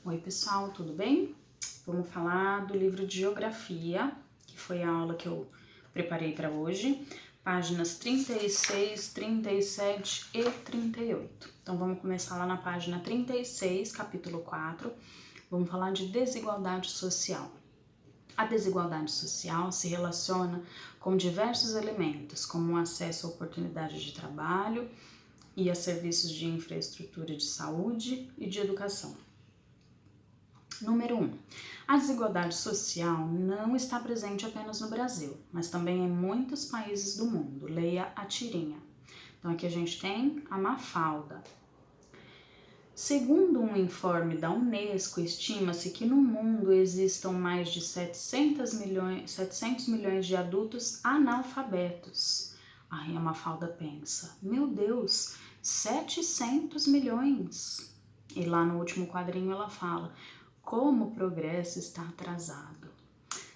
Oi pessoal, tudo bem? Vamos falar do livro de Geografia, que foi a aula que eu preparei para hoje, páginas 36, 37 e 38. Então vamos começar lá na página 36, capítulo 4, vamos falar de desigualdade social. A desigualdade social se relaciona com diversos elementos, como o acesso à oportunidade de trabalho e a serviços de infraestrutura de saúde e de educação. Número 1. A desigualdade social não está presente apenas no Brasil, mas também em muitos países do mundo. Leia a tirinha. Então aqui a gente tem a Mafalda. Segundo um informe da Unesco, estima-se que no mundo existam mais de 700 milhões de adultos analfabetos. Aí a Mafalda pensa, meu Deus, 700 milhões. E lá no último quadrinho ela fala, como o progresso está atrasado.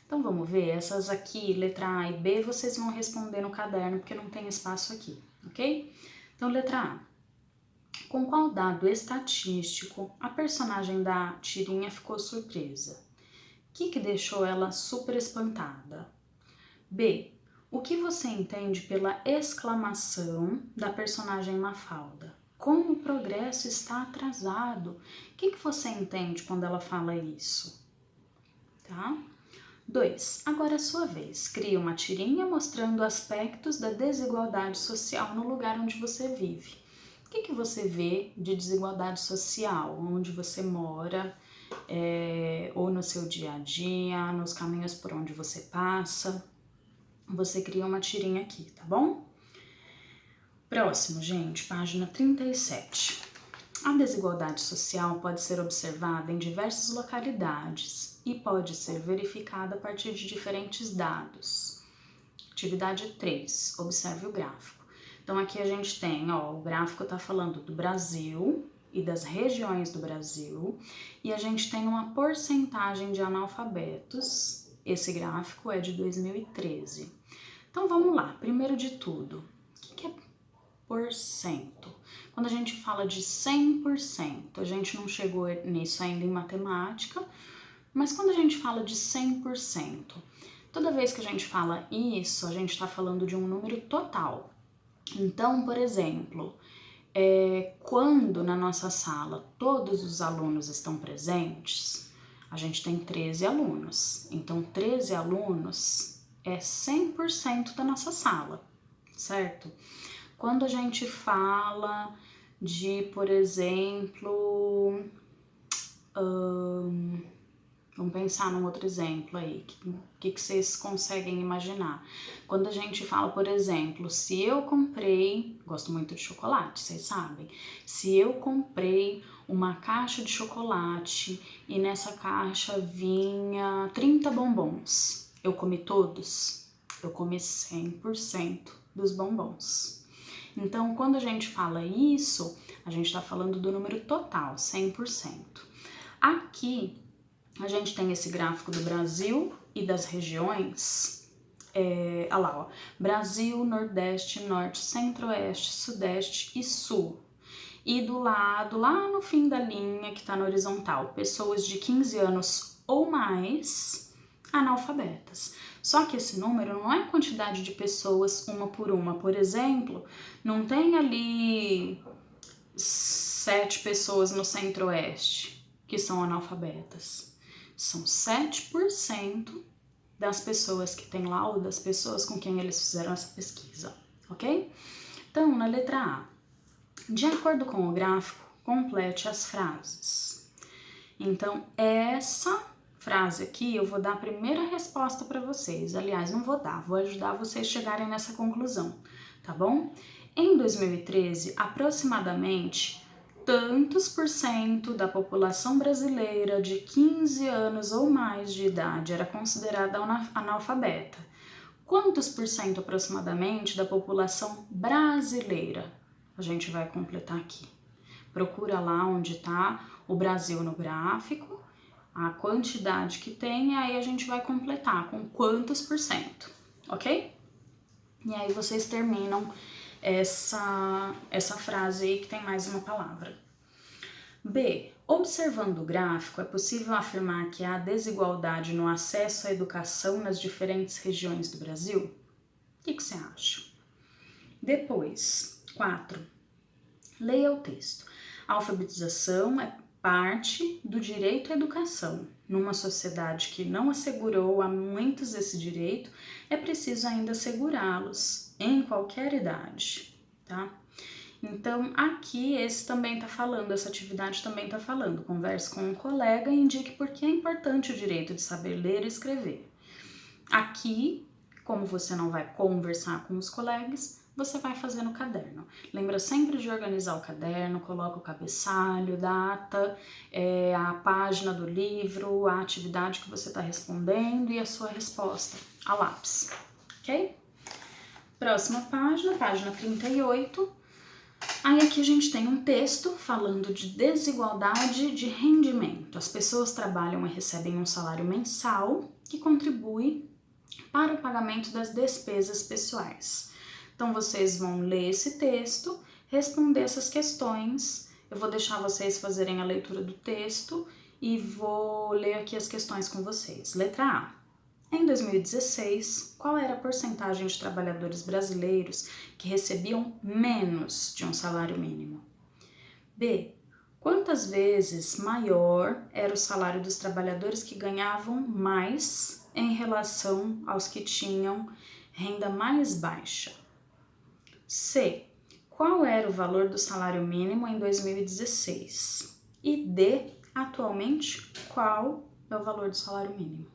Então vamos ver, essas aqui, letra A e B, vocês vão responder no caderno, porque não tem espaço aqui, ok? Então letra A. Com qual dado estatístico a personagem da tirinha ficou surpresa? O que deixou ela super espantada? B. O que você entende pela exclamação da personagem Mafalda? Como o progresso está atrasado. O que você entende quando ela fala isso? Tá? 2. Agora é a sua vez. Crie uma tirinha mostrando aspectos da desigualdade social no lugar onde você vive. O que você vê de desigualdade social? Onde você mora, ou no seu dia a dia, nos caminhos por onde você passa. Você cria uma tirinha aqui, tá bom? Próximo, gente, página 37. A desigualdade social pode ser observada em diversas localidades e pode ser verificada a partir de diferentes dados. Atividade 3, observe o gráfico. Então aqui a gente tem, o gráfico está falando do Brasil e das regiões do Brasil, e a gente tem uma porcentagem de analfabetos. Esse gráfico é de 2013. Então vamos lá, primeiro de tudo, o que é porcento? Quando a gente fala de 100%, a gente não chegou nisso ainda em matemática, mas quando a gente fala de 100%, toda vez que a gente fala isso, a gente está falando de um número total. Então, por exemplo, quando na nossa sala todos os alunos estão presentes, a gente tem 13 alunos. Então, 13 alunos é 100% da nossa sala, certo? Quando a gente fala de, por exemplo, vamos pensar num outro exemplo aí, o que vocês conseguem imaginar? Quando a gente fala, por exemplo, se eu comprei, gosto muito de chocolate, vocês sabem, se eu comprei uma caixa de chocolate e nessa caixa vinha 30 bombons, eu comi todos? Eu comi 100% dos bombons. Então, quando a gente fala isso, a gente está falando do número total, 100%. Aqui, a gente tem esse gráfico do Brasil e das regiões. Olha lá, Brasil, Nordeste, Norte, Centro-Oeste, Sudeste e Sul. E do lado, lá no fim da linha, que está na horizontal, pessoas de 15 anos ou mais analfabetas. Só que esse número não é a quantidade de pessoas uma por uma. Por exemplo, não tem ali 7 pessoas no Centro-Oeste que são analfabetas. São 7% das pessoas que tem lá ou das pessoas com quem eles fizeram essa pesquisa, ok? Então, na letra A, de acordo com o gráfico, complete as frases. Então, essa frase aqui eu vou dar a primeira resposta para vocês. Aliás, não vou dar, vou ajudar vocês a chegarem nessa conclusão, tá bom? Em 2013, aproximadamente tantos por cento da população brasileira de 15 anos ou mais de idade era considerada analfabeta. Quantos por cento aproximadamente da população brasileira? A gente vai completar aqui. Procura lá onde está o Brasil no gráfico, a quantidade que tem, e aí a gente vai completar com quantos por cento, ok? E aí vocês terminam essa frase aí que tem mais uma palavra. B. Observando o gráfico, é possível afirmar que há desigualdade no acesso à educação nas diferentes regiões do Brasil? O que você acha? Depois, 4. Leia o texto. A alfabetização é parte do direito à educação. Numa sociedade que não assegurou a muitos esse direito, é preciso ainda assegurá-los em qualquer idade, tá? Então, aqui esse também está falando, essa atividade também está falando. Converse com um colega e indique por que é importante o direito de saber ler e escrever. Aqui, como você não vai conversar com os colegas, você vai fazer no caderno. Lembra sempre de organizar o caderno, coloca o cabeçalho, data, a página do livro, a atividade que você está respondendo e a sua resposta a lápis, ok? Próxima página, página 38. Aí aqui a gente tem um texto falando de desigualdade de rendimento. As pessoas trabalham e recebem um salário mensal que contribui para o pagamento das despesas pessoais. Então, vocês vão ler esse texto, responder essas questões. Eu vou deixar vocês fazerem a leitura do texto e vou ler aqui as questões com vocês. Letra A. Em 2016, qual era a porcentagem de trabalhadores brasileiros que recebiam menos de um salário mínimo? B. Quantas vezes maior era o salário dos trabalhadores que ganhavam mais em relação aos que tinham renda mais baixa? C. Qual era o valor do salário mínimo em 2016? E D. Atualmente, qual é o valor do salário mínimo?